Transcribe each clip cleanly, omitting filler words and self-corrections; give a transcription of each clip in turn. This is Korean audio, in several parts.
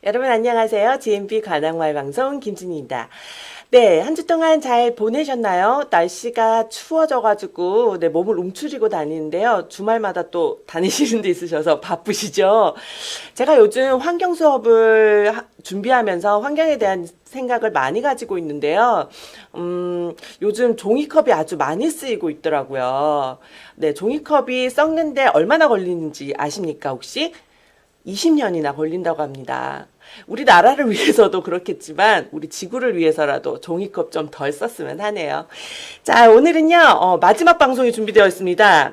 여러분 안녕하세요. GMP 관악마을 방송 김진희입니다. 네, 한 주 동안 잘 보내셨나요? 날씨가 추워져가지고 몸을 움츠리고 다니는데요. 주말마다 또 다니시는 데 있으셔서 바쁘시죠? 제가 요즘 환경 수업을 준비하면서 환경에 대한 생각을 많이 가지고 있는데요. 요즘 종이컵이 아주 많이 쓰이고 있더라고요. 네, 종이컵이 썩는데 얼마나 걸리는지 아십니까, 혹시? 20년이나 걸린다고 합니다. 우리나라를 위해서도 그렇겠지만 우리 지구를 위해서라도 종이컵 좀 덜 썼으면 하네요. 자, 오늘은요 마지막 방송이 준비되어 있습니다.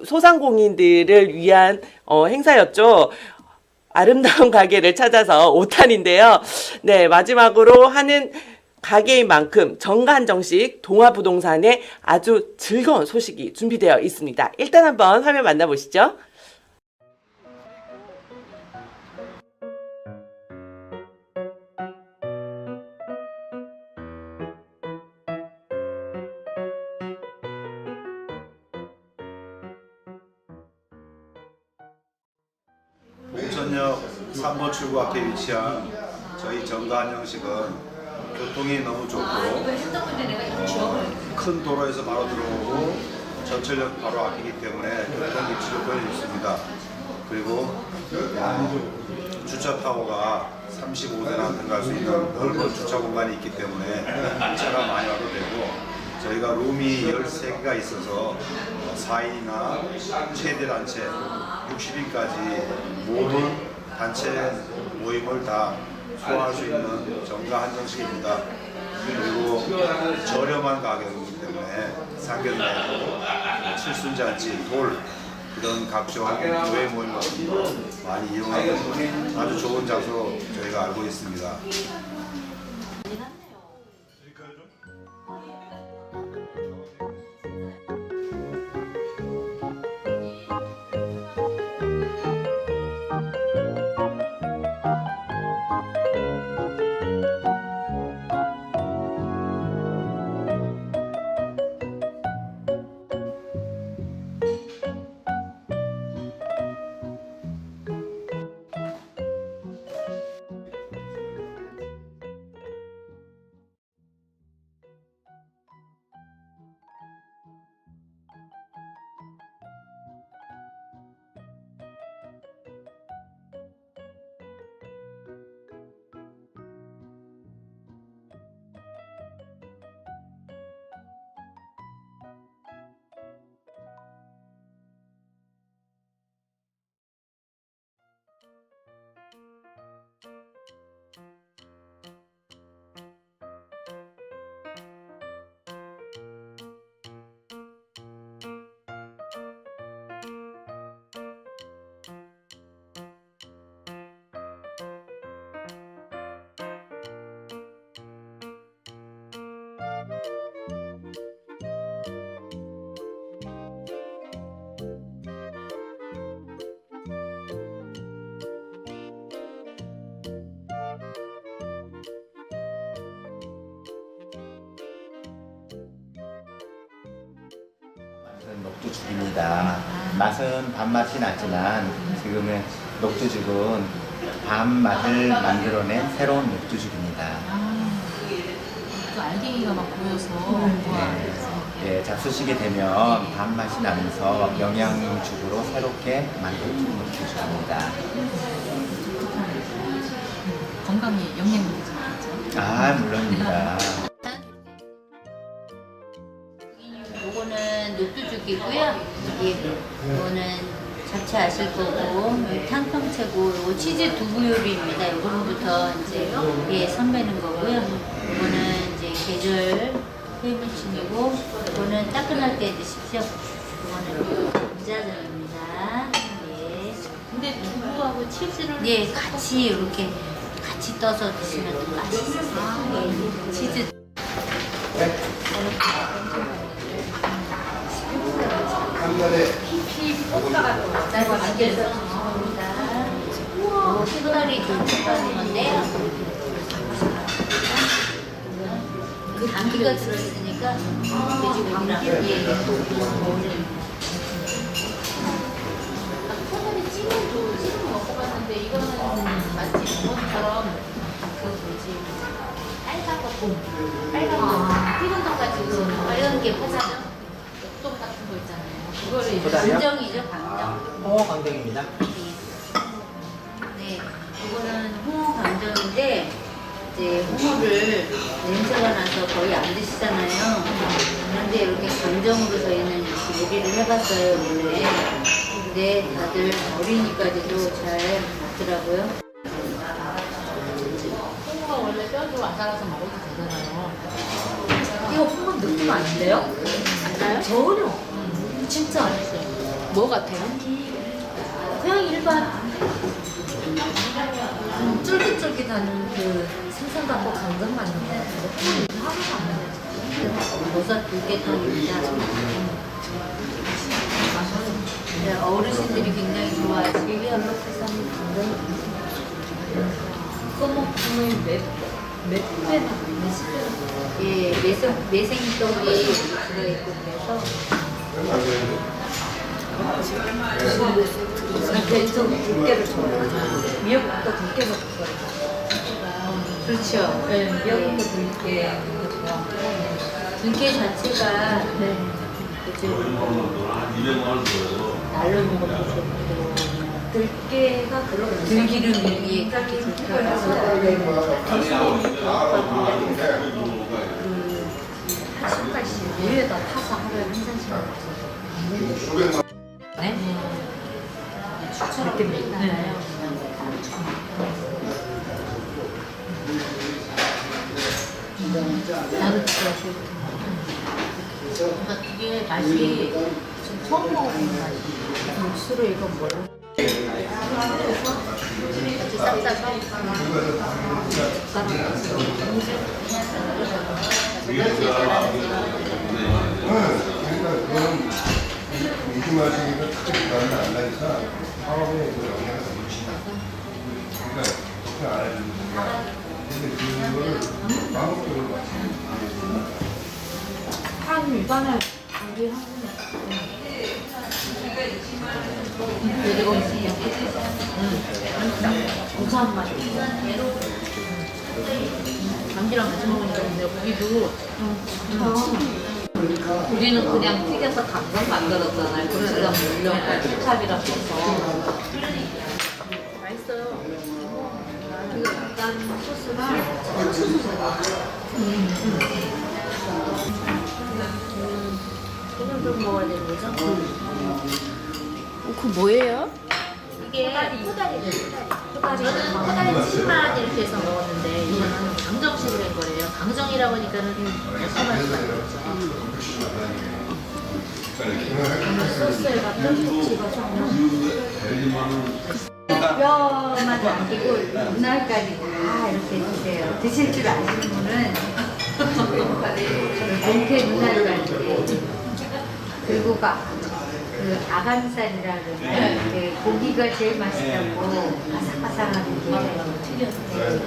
소상공인들을 위한 행사였죠. 아름다운 가게를 찾아서 5탄인데요. 네, 마지막으로 하는 가게인 만큼 정가한정식 동화부동산에 아주 즐거운 소식이 준비되어 있습니다. 일단 한번 화면 만나보시죠. 홍천역 3번 출구 앞에 위치한 저희 정가한정식은 교통이 너무 좋고 큰 도로에서 바로 들어오고 전철역 바로 앞이기 때문에 교통 위치도 편히 있습니다. 그리고 주차 타고가 35대나 들어갈 수 있는 넓은 주차 공간이 있기 때문에 차가 많이 와도 되고, 저희가 룸이 13개가 있어서 4인이나 최대 단체 60인까지 모든 단체 모임을 다 소화할 수 있는 정가 한정식입니다. 그리고 저렴한 가격이기 때문에 상견례, 칠순잔치, 돌 이런 각종 교회 모임 같은 거 많이 이용하고 있는 아주 좋은 장소로 저희가 알고 있습니다. 녹두죽입니다. 맛은 밥맛이 나지만 지금의 녹두죽은 밥맛을 만들어낸 새로운 녹두죽입니다. 또 알갱이가 막 보여서 네, 잡수시게 되면 밥맛이 나면서 영양죽으로 새롭게 만든 녹두죽입니다. 건강에 영향이 되죠. 아, 물론입니다. 요거는 녹두죽이고요. 이거는 잡채하실 거고, 탕평채고, 요거 치즈 두부 요리입니다. 요거부터 이제 선배는 거고요. 요거는 이제 계절 회무침이고, 요거는 따끈할 때 드십시오. 요거는 감자전입니다. 예. 근데 두부하고 치즈를 같이 이렇게 같이 떠서 드시면 더 맛있어요. 예. 치즈. 날고 만들어서 나옵니다. 피부다리 돌출하는 건데요. 그 감기가 들어있으니까 돼지고기랑 처음에 찜은 먹어봤는데 이거는 맛집 뭐지? 빨간 거 봄. 빨간 거. 피곤성까지 빨간 게 파잖아. 옥돔 같은 거 있잖아요. 그거를 이제 보다요? 강정이죠, 강정. 홍어 강정입니다. 네, 이거는 홍어 강정인데 이제 홍어를 냄새가 나서 거의 안 드시잖아요. 그런데 이렇게 강정으로 저희는 이렇게 요리를 해봤어요, 원래. 근데 다들 어리니까지도 잘 먹더라고요. 홍어가 원래 뼈도 안 갈아서 먹어도 되잖아요. 이거 홍합 느낌 아닌데요? 안 나요? 전혀. 진짜. 뭐 같아요? 그냥 일반 쫄깃쫄깃한 그 생선갖고 강정 만든 거 같은데 하나도 안 나요. 버섯 들깨탕입니다. 네, 어르신들이 굉장히 좋아하시고 연락해서 강정 그거 먹으면 몇 배나 몇십 배나 예, 매생떡이 들어있고 그래서 저는 들깨를 좋아해요. 미역국도 들깨 먹을 거예요. 그렇죠. 네, 미역국도 들깨 좋아하고. 들깨 자체가 날로 먹어도 좋고 들깨가 그런 들기름이 그렇게 파신까지 위에다 타서 하루에 한 잔씩 먹어서. 네? 추처럼 느낌이 있나요? 나도 좋아하시고 그러니까 되게 맛이 좀 처음 먹어보는 맛이. 육수로 이거 뭐야? 같이 싹 싸서. 요즘 하시니까 특별히 변화는 안 나니까 사업에 그 영향을 더 미친다. 그러니까 그렇게 안 해주는 거야. 근데 그거를 방법적으로 맞추는 한 입안에 우리 한 그리고 고소한 맛이 감기랑 같이 먹으니까 근데 고기도 우리는 그냥 튀겨서 감정 만들었잖아요. 그래서 물엿과 케찹이랑 해서 맛있어요. 이거 약간 소스가 참치 소스가 이건 좀 먹어야 되는 거죠? 그 뭐예요? 이게 저는 코다리 치만 이렇게 해서 먹었는데 이거는 강정식으로 된 거래요. 강정이라고 하니까는 매콤할 수가 있죠. 소스에가 듬뿍 찍어서 뼈만 남기고 눈알까지 다 이렇게 드세요. 드실 줄 아시는 분은 이렇게 눈알까지 그리고 그 아간살이라 그러나요? 이렇게 고기가 제일 맛있다고 바삭바삭하게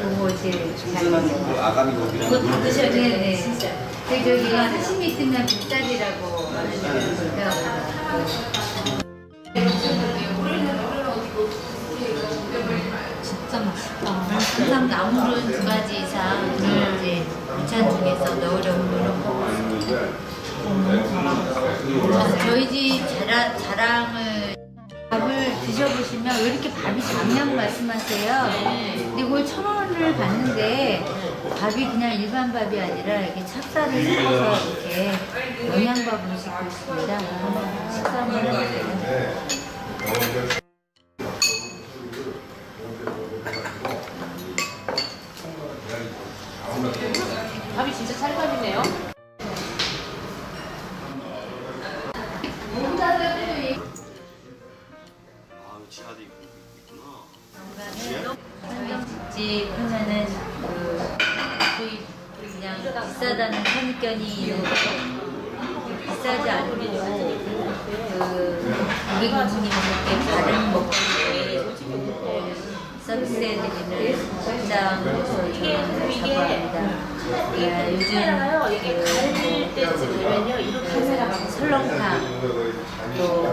그거 제일 잘 먹어요. 아가미 고기. 그거 다 드셔야 돼요. 네, 진짜. 그 저기 사시미 있으면 뱃살이라고 하는데 진짜 맛있다. 항상 나물은 2가지 이상 이제 반찬 중에서 넣으려고 노력하고 있습니다. 저희 집 자랑을 밥을 드셔보시면 왜 이렇게 밥이 작냐고 말씀하세요. 근데 그걸 1,000원을 받는데 밥이 그냥 일반 밥이 아니라 이렇게 찹쌀을 섞어서 이렇게 영양밥으로 짓고 있습니다. 식사 한번 해보세요. 밥이 진짜 찰밥이네요. 한정식집 하면은 거의 그냥 비싸다는 선입견이 있는 거 비싸지 않고 고객님들께 다른 먹거리 서비스해드리는 식당으로서 저는 자부합니다. 요즘 이게 가을 때쯤 되면요 이렇게 설렁탕 또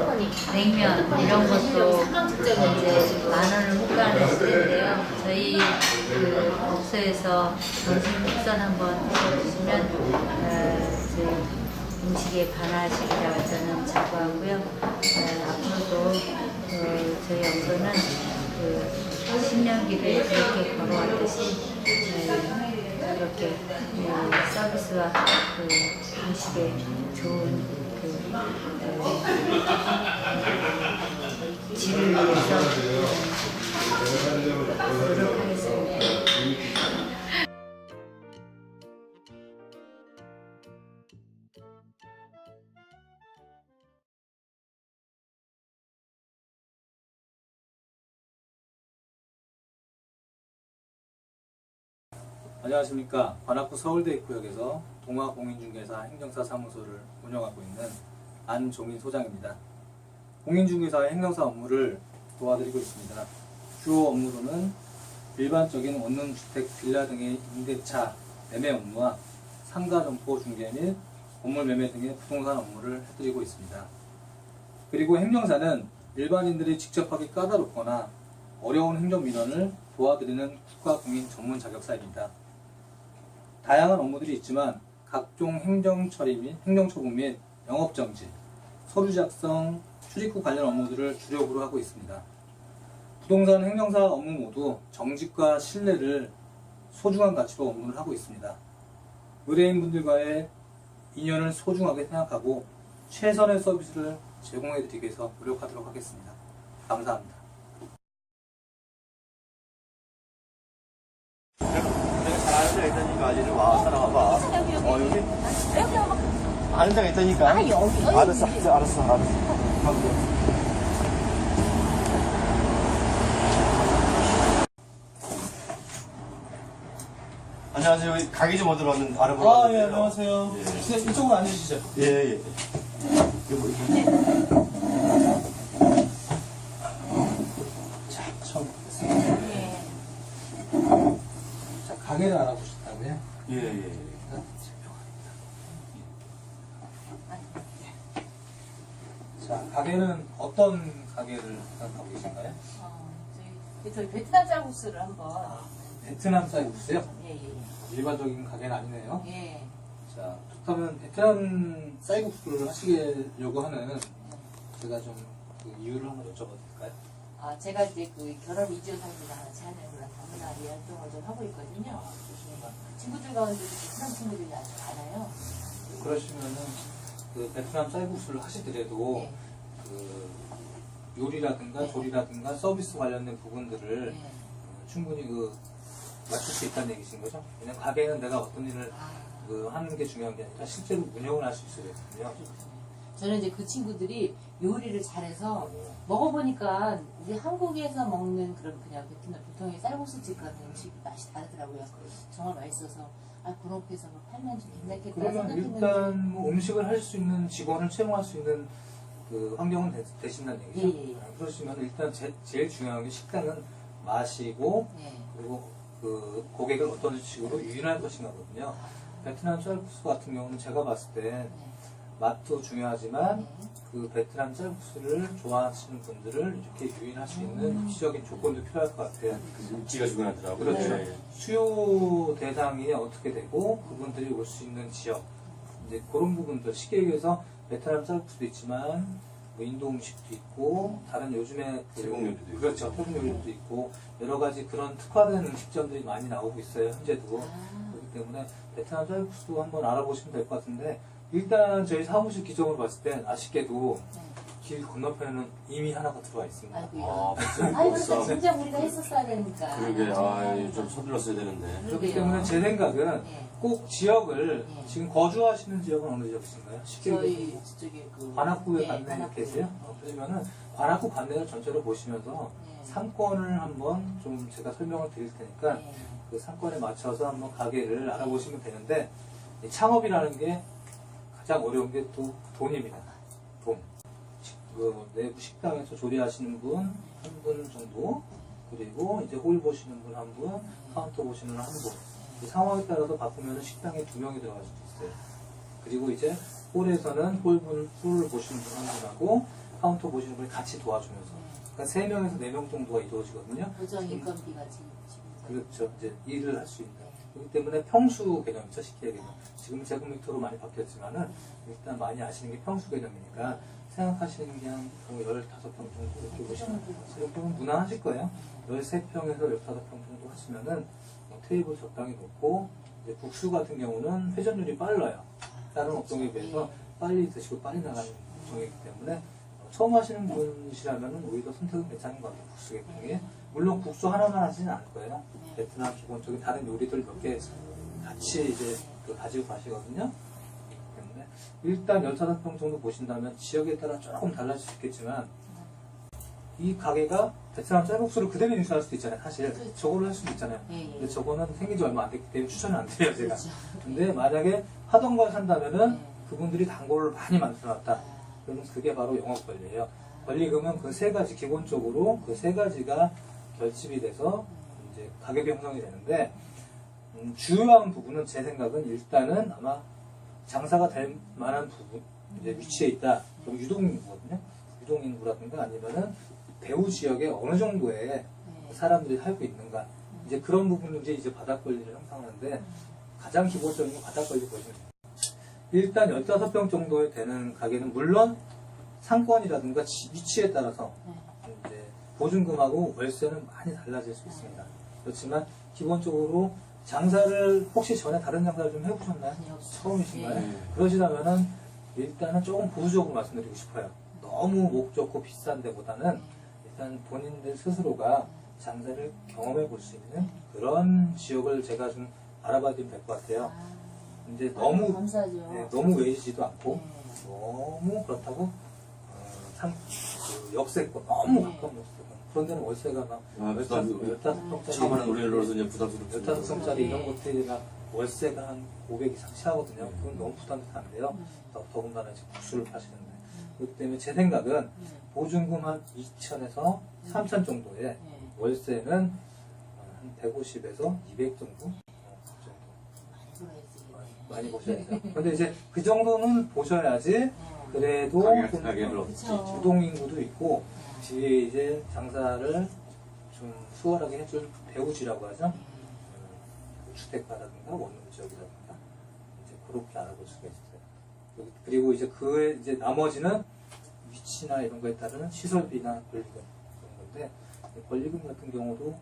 냉면 이런 것도 이제 10,000원을 호가하시는데요. 저희 그 업소에서 점심 식사 한번 드셔보시면 음식에 반하시리라고 저는 자부하고요. 앞으로도 저희 업소는 10년기를 그렇게 걸어왔듯이 그렇게 서비스와 음식에 좋은 질을 위해서 노력하겠습니다. 안녕하십니까. 관악구 서울대 입구역에서 동아공인중개사 행정사 사무소를 운영하고 있는 안종인 소장입니다. 공인중개사의 행정사 업무를 도와드리고 있습니다. 주요 업무로는 일반적인 원룸주택, 빌라 등의 임대차 매매 업무와 상가점포 중개 및 건물 매매 등의 부동산 업무를 해드리고 있습니다. 그리고 행정사는 일반인들이 직접 하기 까다롭거나 어려운 행정민원을 도와드리는 국가공인 전문 자격사입니다. 다양한 업무들이 있지만 각종 행정처리 및 행정처분 및 영업정지, 서류 작성, 출입국 관련 업무들을 주력으로 하고 있습니다. 부동산 행정사 업무 모두 정직과 신뢰를 소중한 가치로 업무를 하고 있습니다. 의뢰인분들과의 인연을 소중하게 생각하고 최선의 서비스를 제공해드리기 위해서 노력하도록 하겠습니다. 감사합니다. 아는 데가 있다니까 이리 와 따라와봐. 여기 아는 데가 있다니까. 여기. 알았어. 안녕하세요. 여기 가게 좀 얻으러 왔는데 알아보러 왔는데요. 예, 안녕하세요. 예. 이쪽으로 앉으시죠. 예. 자, 처음 뵙겠습니다. 자, 가게를 알아보셨다고요? 예. 자, 가게는 어떤 가게를 생각하고 계신가요? 저희 베트남 쌀국수를 한번. 베트남 쌀국수요? 예. 일반적인 가게는 아니네요. 예. 자, 그렇다면 베트남 쌀국수를 하시려고 하는 제가 좀 그 이유를 한번 여쭤봐도 될까요? 제가 이제 그 결혼 이주 상지가 하나 제안을 다문화리 활동을 좀 하고 있거든요. 친구들 가운데도 베트남 친구들이 아주 많아요. 그러시면은 그 베트남 쌀국수를 하시더라도 예. 그 요리라든가 조리라든가 서비스 관련된 부분들을 예. 충분히 그 맞출 수 있다는 얘기신 거죠? 왜냐면 가게는 내가 어떤 일을 그 하는 게 중요한 게 아니라 실제로 운영을 할 수 있어야 되거든요. 저는 이제 그 친구들이 요리를 잘해서 먹어보니까 우리 한국에서 먹는 그런 그냥 베트남 보통의 쌀국수집 같은 음식이 맛이 다르더라고요. 정말 맛있어서 그렇게 해서 팔면 좀 괜찮겠다 그러면 생각했는데. 일단 뭐 음식을 할 수 있는 직원을 채용할 수 있는 그 환경은 되신다는 얘기죠? 예. 그러시면 일단 제일 중요한 게 식당은 맛이고 예. 그리고 그 고객을 어떤 식으로 유인할 것인가거든요. 베트남 쌀국수 같은 경우는 제가 봤을 때 맛도 중요하지만 그 베트남 쌀국수를 좋아하시는 분들을 이렇게 유인할 수 있는 입시적인 조건도 필요할 것 같아요. 입지가 중요하더라고요. 그렇죠. 예. 수요 대상이 어떻게 되고 그분들이 올 수 있는 지역 이제 그런 부분들 쉽게 얘기해서 베트남 쌀국수도 있지만 뭐 인도 음식도 있고 다른 요즘에 태국 요리도 있고. 그렇죠. 태국 요리도 있고 여러 가지 그런 특화된 음식점들이 많이 나오고 있어요. 현재도 그렇기 때문에 베트남 쌀국수도 한번 알아보시면 될 것 같은데 일단 저희 사무실 기종으로 봤을 땐 아쉽게도 길 건너편에는 이미 하나가 들어와 있습니다. 아이고야. 벌써. 진짜 우리가 했었어야 되니까. 그러게, 좀 서둘렀어야 되는데. 그렇기 그러게요. 때문에 제 생각은 예. 꼭 지역을 예. 지금 거주하시는 지역은 어느 지역이신가요? 쉽게 저희 얘기해서 저쪽에 그 관악구에 예, 관내 관악구에. 계세요? 그러면은 관악구 관내를 전체로 보시면서 예. 상권을 한번 좀 제가 설명을 드릴 테니까 예. 그 상권에 맞춰서 한번 가게를 알아보시면 되는데 이 창업이라는 게 가장 어려운 게 또 돈입니다. 돈. 그 내부 식당에서 조리하시는 분 한 분 정도 그리고 이제 홀 보시는 분 한 분, 카운터 보시는 분 한 분. 이 상황에 따라서 바꾸면 식당에 2명이 들어갈 수도 있어요. 그리고 이제 홀에서는 홀을 보시는 분 한 분하고 카운터 보시는 분이 같이 도와주면서 그러니까 3명에서 4명 정도가 이루어지거든요. 고정 인건비가 지금 그렇죠. 이제 일을 할 수 있는. 그렇기 때문에 평수 개념이죠. 쉽게 얘기하면. 지금 제곱미터로 많이 바뀌었지만은 일단 많이 아시는 게 평수 개념이니까 생각하시는 게 한 15평 정도 이렇게 보시면 이 정도면 무난하실 거예요. 13평에서 15평 정도 하시면은 테이블 적당히 놓고 이제 국수 같은 경우는 회전율이 빨라요. 다른 업종에 비해서 빨리 드시고 빨리 나가는 업종이기 때문에 처음 하시는 분이시라면 오히려 선택은 괜찮은 것 같아요. 국수 계통이. 물론 국수 하나만 하지는 않을 거예요. 베트남 기본적인 다른 요리들 몇 개 같이 이제 가지고 가시거든요. 때문에 일단 15평 정도 보신다면 지역에 따라 조금 달라질 수 있겠지만 이 가게가 베트남 쌀국수를 그대로 인수할 수도 있잖아요. 사실 저걸로 할 수도 있잖아요. 근데 저거는 생긴 지 얼마 안 됐기 때문에 추천은 안 드려요, 제가. 근데 만약에 하던 걸 산다면은 그분들이 단골을 많이 만들어놨다. 그러면 그게 바로 영업권리예요. 권리금은 그 3가지, 기본적으로 그 3가지가 결집이 돼서 이제 가격이 형성이 되는데, 주요한 부분은 제 생각은 일단은 아마 장사가 될 만한 부분, 이제 위치에 있다. 그럼 유동인구거든요. 유동인구라든가 아니면은 배후 지역에 어느 정도의 사람들이 살고 있는가. 이제 그런 부분을 이제 바닥 권리를 형성하는데, 가장 기본적인 건 바닥 권리 보시면 돼요. 일단 15평 정도 되는 가게는 물론 상권이라든가 위치에 따라서 이제 보증금하고 월세는 많이 달라질 수 있습니다. 그렇지만 기본적으로 장사를 혹시 전에 다른 장사를 좀 해보셨나요? 처음이신가요? 그러시다면은 일단은 조금 보수적으로 말씀드리고 싶어요. 너무 목 좋고 비싼 데보다는 일단 본인들 스스로가 장사를 경험해 볼 수 있는 그런 지역을 제가 좀 알아봐 드리면 될 것 같아요. 이제 너무 감사하죠. 너무 외지지도 않고 너무 그렇다고 역세권 너무 가까운 역세권 그런 데는 월세가 막 15평짜리 차만한 우리를 넣어서 이제 부담스럽습니다. 15평짜리 이런 곳들이나 월세가 한 500 이상씩 하거든요. 그건 너무 부담스러운데요. 더군다나 이제 국수를 파시는데 그렇기 때문에 제 생각은 보증금 한 2천에서 3천 정도의 월세는 한 150에서 200 정도? 많이 보셔야죠. 근데 이제 그 정도는 보셔야지 그래도 가게를 유동인구도 있고 뒤에 이제 장사를 좀 수월하게 해줄 배우지라고 하죠. 주택가라든가 원룸 지역이라든가 이제 그렇게 알아볼 수가 있어요. 그리고 이제 그 이제 나머지는 위치나 이런 거에 따른 시설비나 권리금 그런 건데 권리금 같은 경우도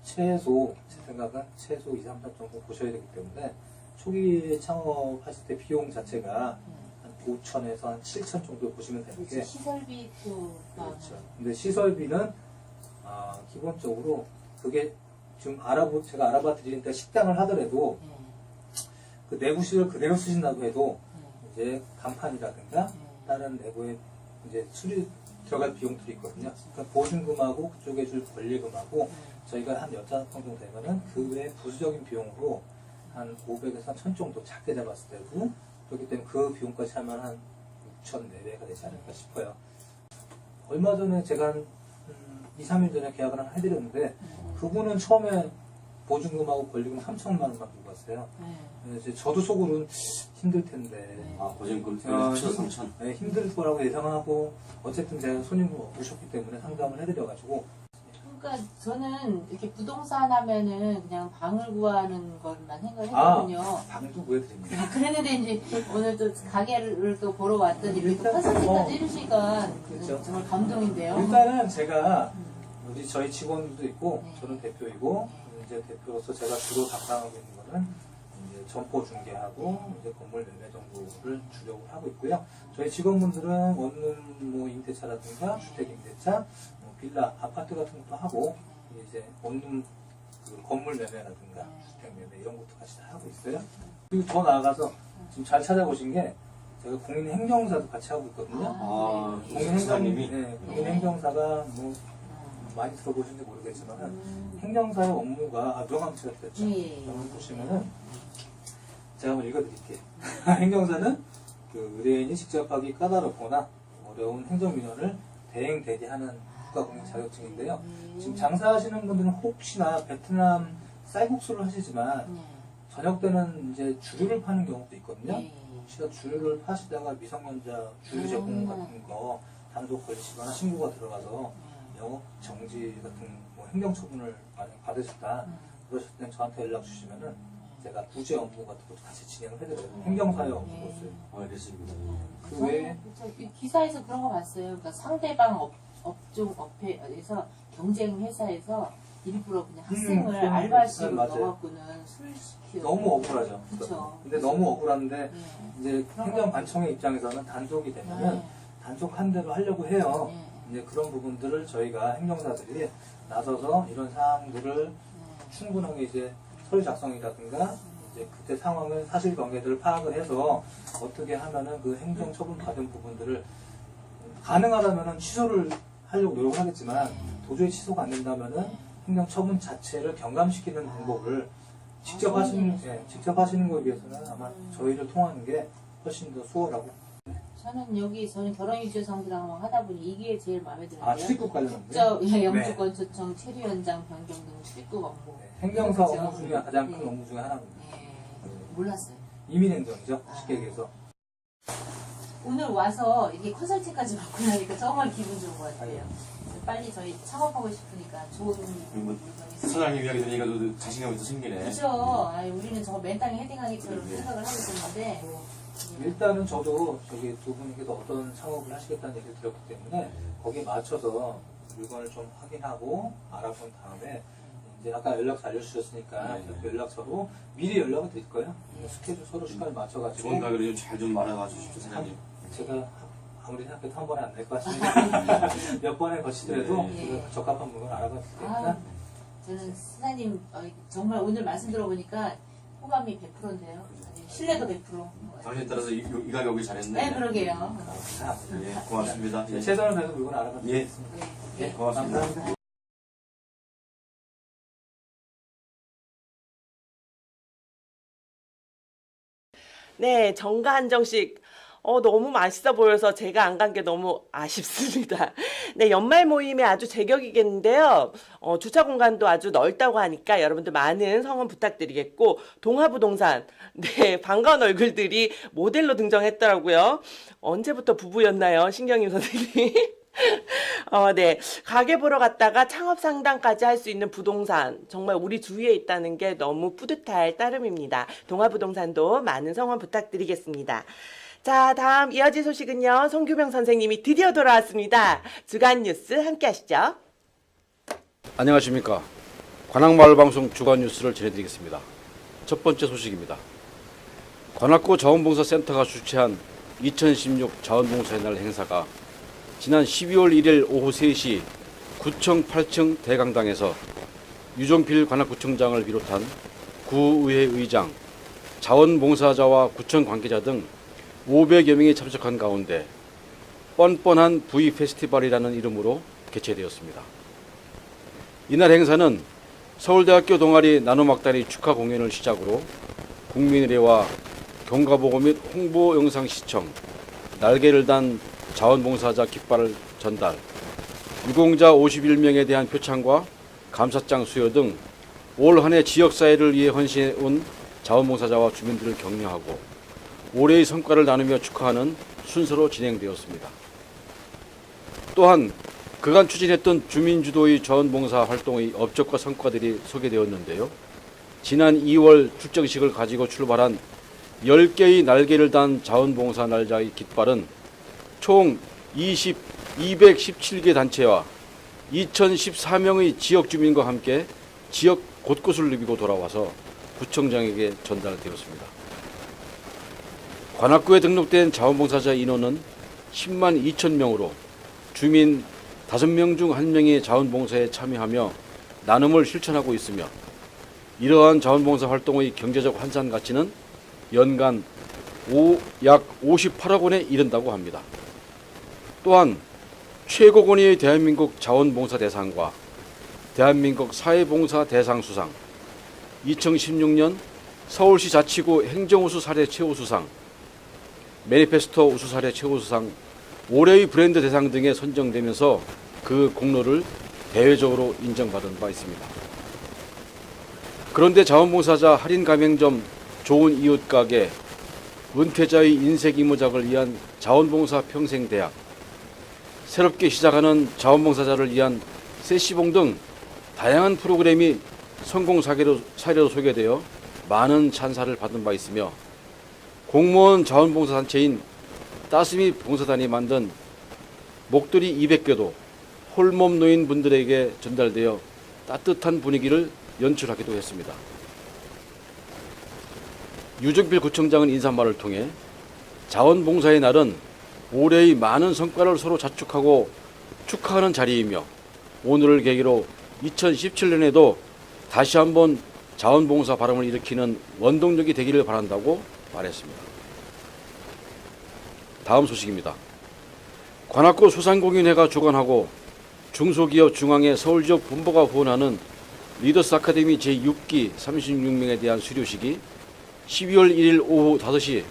최소 제 생각은 최소 2, 3천 정도 보셔야 되기 때문에 초기에 창업하실 때 비용 자체가 한 5천에서 한 7천 정도 보시면 되는 게 시설비 또 그렇죠. 근데 시설비는 기본적으로 그게 지금 제가 알아봐 드리니까 식당을 하더라도 그 내부 시설 그대로 쓰신다고 해도 이제 간판이라든가 다른 내부에 이제 수리 들어갈 비용들이 있거든요. 그러니까 보증금하고 그쪽에 줄 권리금하고 저희가 한 15평 정도 되면은 그 외에 부수적인 비용으로 한 500에서 1000 정도 작게 잡았을 때도 그렇기 때문에 그 비용까지 하면 한 6천 내외가 되지 않을까 싶어요. 얼마 전에 제가 한 2, 3일 전에 계약을 하나 해드렸는데 그분은 처음에 보증금하고 권리금 3천만 원만 주고 왔어요. 이제 저도 속으로는 힘들 텐데 보증금 어, 3천. 네, 힘들 거라고 예상하고 어쨌든 제가 손님을 오셨기 때문에 상담을 해드려가지고 그러니까 저는 이렇게 부동산 하면은 그냥 방을 구하는 것만 생각했거든요. 방도 구해드립니다. 그랬는데 이제 오늘 또 가게를 또 보러 왔더니 이렇게 또 일단, 컨설팅까지 해주시니까 그렇죠. 정말 감동인데요. 일단은 제가 우리 저희 직원들도 있고 네. 저는 대표이고 이제 대표로서 제가 주로 담당하고 있는 거는 이제 점포 중개하고 이제 건물 매매 정도를 주력을 하고 있고요. 저희 직원분들은 원룸 뭐 임대차라든가 주택 임대차, 뭐 빌라, 아파트 같은 것도 하고 이제 원룸 그 건물 매매라든가 주택 매매 이런 것도 같이 다 하고 있어요. 그리고 더 나아가서 지금 잘 찾아보신 게 제가 공인행정사도 같이 하고 있거든요. 공인행정님이 공인행정사가 뭐 많이 들어보셨는지 모르겠지만 행정사의 업무가 명함치가 됐죠. 여기 보시면은 제가 한번 읽어드릴게요. 행정사는 그 의뢰인이 직접 하기 까다롭거나 어려운 행정민원을 대행 대리하는 국가공인 자격증인데요. 지금 장사하시는 분들은 혹시나 베트남 쌀국수를 하시지만 저녁 때는 이제 주류를 파는 경우도 있거든요. 씨가 줄을 파시다가 미성년자 주류 제품 같은 거 단속 걸치거나 신고가 들어가서 영업 정지 같은 뭐 행정 처분을 만약 받으셨다 그러실 때 저한테 연락 주시면은 제가 구제 업무 같은 것도 같이 진행을 해드려요. 행정사회 업무로서요. 알겠습니다. 그 외에 이 기사에서 그런 거 봤어요. 그러니까 상대방 업종 업회에서 경쟁 회사에서 일부러 그냥 학생을 알바식으로 맞아요. 넣어갖고는 술 시키고 너무 억울하죠. 그쵸. 근데 너무 억울한데 네. 이제 그런 행정관청의 입장에서는 단속이 되면은 네. 단속한 대로 하려고 해요. 네. 이제 그런 부분들을 저희가 행정사들이 나서서 이런 사항들을 충분하게 이제 서류 작성이라든가 이제 그때 상황을 사실관계들을 파악을 해서 어떻게 하면은 그 행정 처분 받은 부분들을 가능하다면은 취소를 하려고 노력을 하겠지만 도저히 취소가 안 된다면은 행정 처분 자체를 경감시키는 방법을 직접 하시는 거에 비해서는 아마 저희를 통하는 게 훨씬 더 수월하고. 저는 결혼유죄성비랑 하다 보니 이게 제일 마음에 드는데요. 출입국 관련한 국적 네. 영주권 초청, 체류 연장 변경 등 출입국 업무. 행정사 그렇죠? 업무 중에 가장 큰 네. 업무 중에 하나입니다. 네. 몰랐어요. 이민행정이죠. 쉽게 얘기해서. 오늘 와서 이게 컨설팅까지 받고 나니까 정말 기분 좋은 것 같아요. 빨리 저희 창업하고 싶으니까 좋은 물건이 있어요. 사장님 이야기 들으니까 또 자신감이 또 생기네. 그렇죠. 우리는 저거 맨땅에 헤딩하기처럼 생각을 하고 있었는데 일단은 저도 저기 두 분에게도 어떤 창업을 하시겠다는 얘기를 드렸기 때문에 거기에 맞춰서 물건을 좀 확인하고 알아본 다음에 이제 아까 연락처 알려주셨으니까 그 연락처로 미리 연락을 드릴 거예요. 스케줄 서로 시간을 맞춰가지고 좋은 가게를 잘 좀 말아가 주십시오, 사장님. 제가 아무리 생각해도 한 번에 안 될 것 같습니다. 몇 번에 거치더라도 네. 제가 적합한 물건 알아봤을 테니까 아, 저는 사장님 정말 오늘 말씀 들어보니까 호감이 100%인데요. 신뢰도 100%. 당신에 따라서 이 가게 오길 잘했네. 네, 그러게요. 예, 고맙습니다. 예. 최선을 다해서 물건 예. 알아봤습니다. 네. 고맙습니다. 감사합니다. 네, 정가 한정식. 너무 맛있어 보여서 제가 안 간 게 너무 아쉽습니다. 네, 연말 모임에 아주 제격이겠는데요. 주차 공간도 아주 넓다고 하니까 여러분들 많은 성원 부탁드리겠고, 동화부동산. 네, 반가운 얼굴들이 모델로 등장했더라고요. 언제부터 부부였나요? 신경임 선생님. 네. 가게 보러 갔다가 창업 상담까지 할 수 있는 부동산. 정말 우리 주위에 있다는 게 너무 뿌듯할 따름입니다. 동화부동산도 많은 성원 부탁드리겠습니다. 자, 다음 이어질 소식은요. 송규명 선생님이 드디어 돌아왔습니다. 주간 뉴스 함께 하시죠. 안녕하십니까. 관악마을방송 주간 뉴스를 전해드리겠습니다. 첫 번째 소식입니다. 관악구 자원봉사센터가 주최한 2016 자원봉사의 날 행사가 지난 12월 1일 오후 3시 구청 8층 대강당에서 유종필 관악구청장을 비롯한 구의회 의장, 자원봉사자와 구청 관계자 등 500여 명이 참석한 가운데 뻔뻔한 부이 페스티벌이라는 이름으로 개최되었습니다. 이날 행사는 서울대학교 동아리 나눔악단의 축하 공연을 시작으로 국민의례와 경과보고 및 홍보 영상 시청, 날개를 단 자원봉사자 깃발을 전달, 유공자 51명에 대한 표창과 감사장 수여 등 올 한 해 지역사회를 위해 헌신해온 자원봉사자와 주민들을 격려하고 올해의 성과를 나누며 축하하는 순서로 진행되었습니다. 또한 그간 추진했던 주민주도의 자원봉사 활동의 업적과 성과들이 소개되었는데요. 지난 2월 출정식을 가지고 출발한 10개의 날개를 단 자원봉사 날짜의 깃발은 총 217개 단체와 2014명의 지역 주민과 함께 지역 곳곳을 누비고 돌아와서 구청장에게 전달되었습니다. 관악구에 등록된 자원봉사자 인원은 10만 2천 명으로 주민 5명 중 1명이 자원봉사에 참여하며 나눔을 실천하고 있으며 이러한 자원봉사 활동의 경제적 환산 가치는 연간 약 58억 원에 이른다고 합니다. 또한 최고권위의 대한민국 자원봉사 대상과 대한민국 사회봉사 대상 수상, 2016년 서울시 자치구 행정우수 사례 최우수상, 매니페스토 우수 사례 최우수상, 올해의 브랜드 대상 등에 선정되면서 그 공로를 대외적으로 인정받은 바 있습니다. 그런데 자원봉사자 할인 가맹점 좋은 이웃가게, 은퇴자의 인생 이모작을 위한 자원봉사 평생대학, 새롭게 시작하는 자원봉사자를 위한 세시봉 등 다양한 프로그램이 성공 사례로 소개되어 많은 찬사를 받은 바 있으며, 공무원 자원봉사단체인 따스미 봉사단이 만든 목도리 200개도 홀몸 노인분들에게 전달되어 따뜻한 분위기를 연출하기도 했습니다. 유정필 구청장은 인사말을 통해 자원봉사의 날은 올해의 많은 성과를 서로 자축하고 축하하는 자리이며, 오늘을 계기로 2017년에도 다시 한번 자원봉사 바람을 일으키는 원동력이 되기를 바란다고 말했습니다. 다음 소식입니다. 관악구 소상공인회가 주관하고 중소기업 중앙회 서울지역 본부가 후원하는 리더스 아카데미 제6기 36명에 대한 수료식이 12월 1일 오후 5시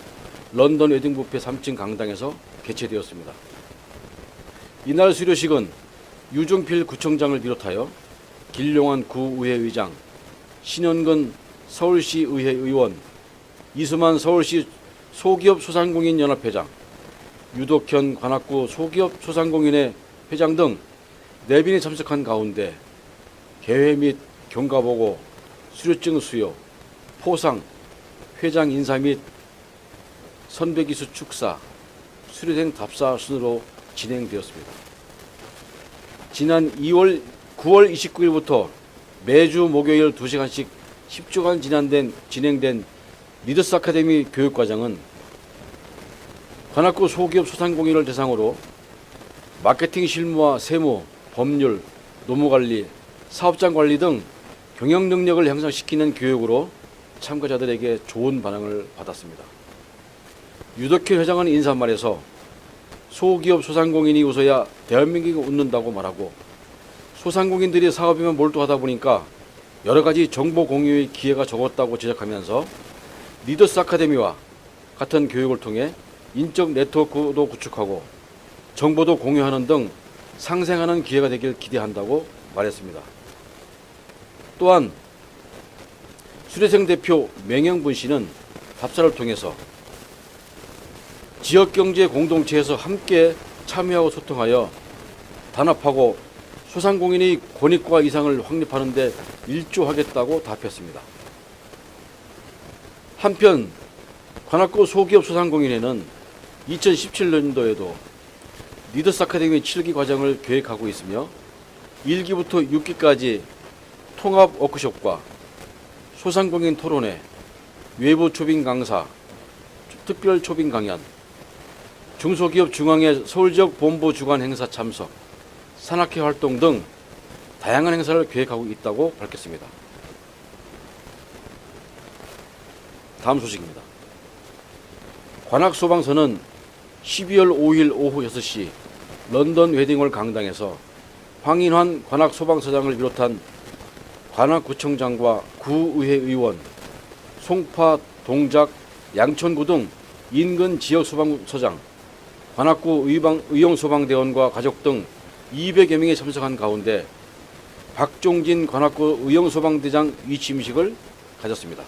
런던 웨딩 뷔페 3층 강당에서 개최되었습니다. 이날 수료식은 유정필 구청장을 비롯하여 길용환 구의회 의장, 신현근 서울시 의회 의원, 이수만 서울시 소기업 소상공인 연합회장, 유덕현 관악구 소기업 소상공인회 회장 등 4분이 참석한 가운데 개회 및 경과보고, 수료증 수여, 포상, 회장 인사 및 선배기수 축사, 수료생 답사 순으로 진행되었습니다. 지난 9월 29일부터 매주 목요일 2시간씩 10주간 진행된 리더스 아카데미 교육과정은 관악구 소기업 소상공인을 대상으로 마케팅 실무와 세무, 법률, 노무관리, 사업장 관리 등 경영 능력을 향상시키는 교육으로 참가자들에게 좋은 반응을 받았습니다. 유덕현 회장은 인사말에서 소기업 소상공인이 웃어야 대한민국이 웃는다고 말하고, 소상공인들이 사업에만 몰두하다 보니까 여러 가지 정보 공유의 기회가 적었다고 지적하면서 리더스 아카데미와 같은 교육을 통해 인적 네트워크도 구축하고 정보도 공유하는 등 상생하는 기회가 되길 기대한다고 말했습니다. 또한 수료생 대표 맹영분 씨는 답사를 통해서 지역경제 공동체에서 함께 참여하고 소통하여 단합하고 소상공인의 권익과 이상을 확립하는 데 일조하겠다고 답했습니다. 한편 관악구 소기업 소상공인회는 2017년도에도 리더스 아카데미 7기 과정을 계획하고 있으며 1기부터 6기까지 통합 워크숍과 소상공인 토론회, 외부 초빙 강사, 특별 초빙 강연, 중소기업 중앙회 서울지역 본부 주관 행사 참석, 산악회 활동 등 다양한 행사를 계획하고 있다고 밝혔습니다. 다음 소식입니다. 관악소방서는 12월 5일 오후 6시 런던 웨딩홀 강당에서 황인환 관악소방서장을 비롯한 관악구청장과 구의회 의원, 송파, 동작, 양천구 등 인근 지역 소방서장, 관악구 의용소방대원과 가족 등 200여 명이 참석한 가운데 박종진 관악구 의용소방대장 위치임식을 가졌습니다.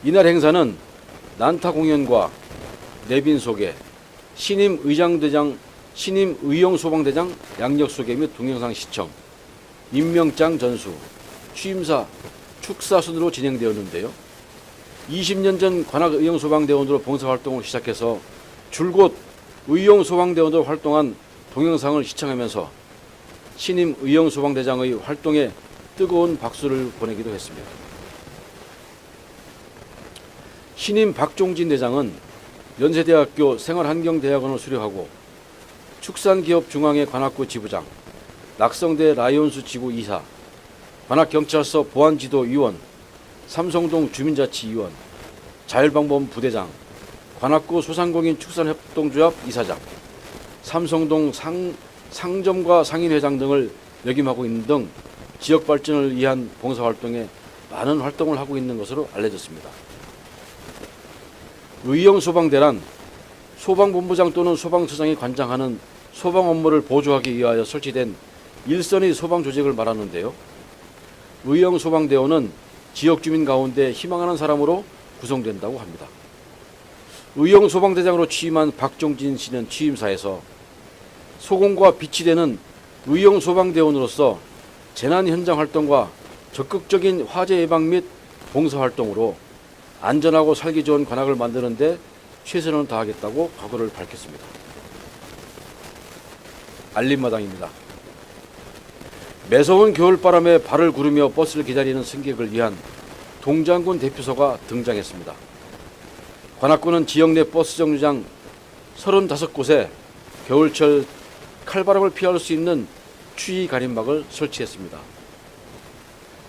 이날 행사는 난타 공연과 내빈 소개, 신임 의장대장, 신임 의용소방대장 양력 소개 및 동영상 시청, 임명장 전수, 취임사, 축사 순으로 진행되었는데요. 20년 전 관악 의용소방대원으로 봉사활동을 시작해서 줄곧 의용소방대원으로 활동한 동영상을 시청하면서 신임 의용소방대장의 활동에 뜨거운 박수를 보내기도 했습니다. 신임 박종진 대장은 연세대학교 생활환경대학원을 수료하고 축산기업중앙회 관악구 지부장, 낙성대 라이온스 지구 이사, 관악경찰서 보안지도위원, 삼성동 주민자치위원, 자율방범 부대장, 관악구 소상공인 축산협동조합 이사장, 삼성동 상점과 상인회장 등을 역임하고 있는 등 지역 발전을 위한 봉사활동에 많은 활동을 하고 있는 것으로 알려졌습니다. 의용소방대란 소방본부장 또는 소방서장이 관장하는 소방 업무를 보조하기 위하여 설치된 일선의 소방조직을 말하는데요. 의용소방대원은 지역주민 가운데 희망하는 사람으로 구성된다고 합니다. 의용 소방대장으로 취임한 박종진 씨는 취임사에서 소공과 빛이 되는 의용 소방대원으로서 재난 현장 활동과 적극적인 화재 예방 및 봉사 활동으로 안전하고 살기 좋은 관악을 만드는 데 최선을 다하겠다고 각오를 밝혔습니다. 알림마당입니다. 매서운 겨울바람에 발을 구르며 버스를 기다리는 승객을 위한 동장군 대피소가 등장했습니다. 관악구는 지역 내 버스 정류장 35곳에 겨울철 칼바람을 피할 수 있는 추위 가림막을 설치했습니다.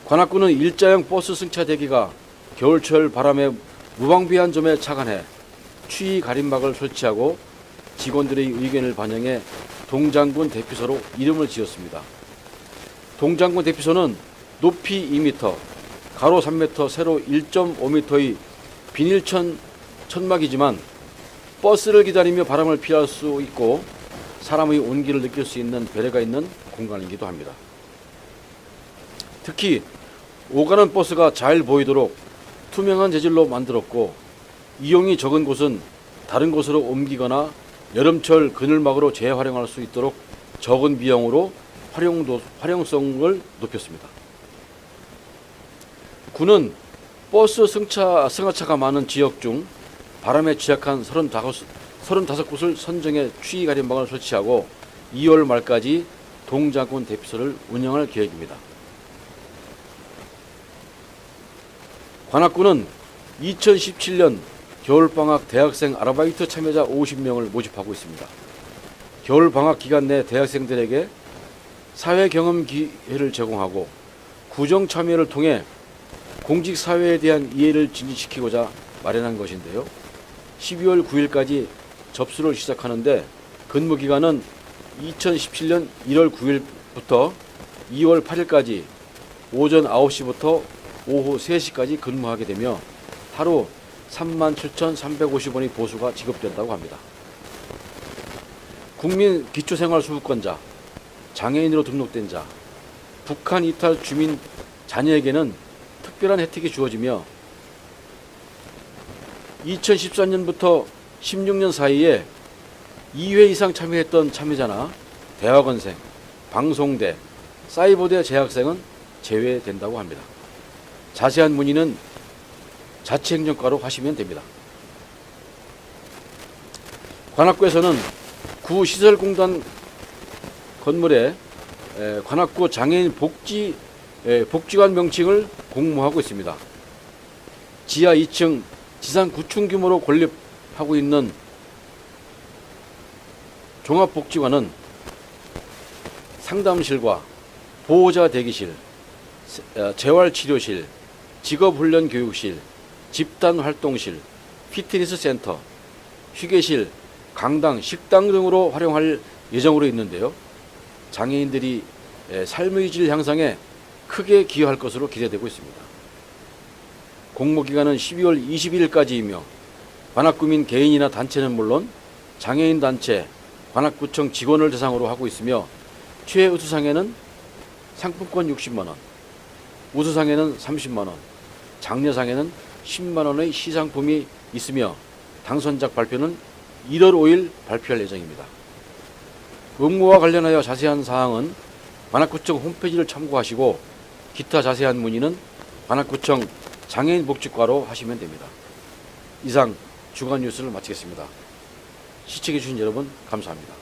관악구는 일자형 버스 승차 대기가 겨울철 바람에 무방비한 점에 착안해 추위 가림막을 설치하고 직원들의 의견을 반영해 동장군 대피소로 이름을 지었습니다. 동장군 대피소는 높이 2m, 가로 3m, 세로 1.5m의 비닐천 천막이지만 버스를 기다리며 바람을 피할 수 있고 사람의 온기를 느낄 수 있는 배려가 있는 공간이기도 합니다. 특히 오가는 버스가 잘 보이도록 투명한 재질로 만들었고 이용이 적은 곳은 다른 곳으로 옮기거나 여름철 그늘막으로 재활용할 수 있도록 적은 비용으로 활용성을 높였습니다. 구는 버스 승하차가 많은 지역 중 바람에 취약한 35곳을 선정해 추위 가림막을 설치하고 2월 말까지 동장군 대피소를 운영할 계획입니다. 관악구는 2017년 겨울방학 대학생 아르바이트 참여자 50명을 모집하고 있습니다. 겨울방학 기간 내 대학생들에게 사회경험 기회를 제공하고 구정 참여를 통해 공직사회에 대한 이해를 진지시키고자 마련한 것인데요. 12월 9일까지 접수를 시작하는데 근무기간은 2017년 1월 9일부터 2월 8일까지 오전 9시부터 오후 3시까지 근무하게 되며 하루 37,350원의 보수가 지급된다고 합니다. 국민 기초생활수급권자, 장애인으로 등록된 자, 북한 이탈 주민 자녀에게는 특별한 혜택이 주어지며 2014년부터 16년 사이에 2회 이상 참여했던 참여자나 대학원생, 방송대, 사이버대 재학생은 제외된다고 합니다. 자세한 문의는 자치행정과로 하시면 됩니다. 관악구에서는 구시설공단 건물에 관악구 장애인 복지관 명칭을 공모하고 있습니다. 지하 2층, 지상 9층 규모로 건립하고 있는 종합복지관은 상담실과 보호자 대기실, 재활치료실, 직업훈련교육실, 집단활동실, 피트니스 센터, 휴게실, 강당, 식당 등으로 활용할 예정으로 있는데요. 장애인들이 삶의 질 향상에 크게 기여할 것으로 기대되고 있습니다. 공모기간은 12월 22일까지이며 관악구민 개인이나 단체는 물론 장애인 단체, 관악구청 직원을 대상으로 하고 있으며 최우수상에는 상품권 60만원, 우수상에는 30만원, 장려상에는 10만원의 시상품이 있으며 당선작 발표는 1월 5일 발표할 예정입니다. 응모와 관련하여 자세한 사항은 관악구청 홈페이지를 참고하시고 기타 자세한 문의는 관악구청 장애인복지과로 하시면 됩니다. 이상 주간 뉴스를 마치겠습니다. 시청해주신 여러분 감사합니다.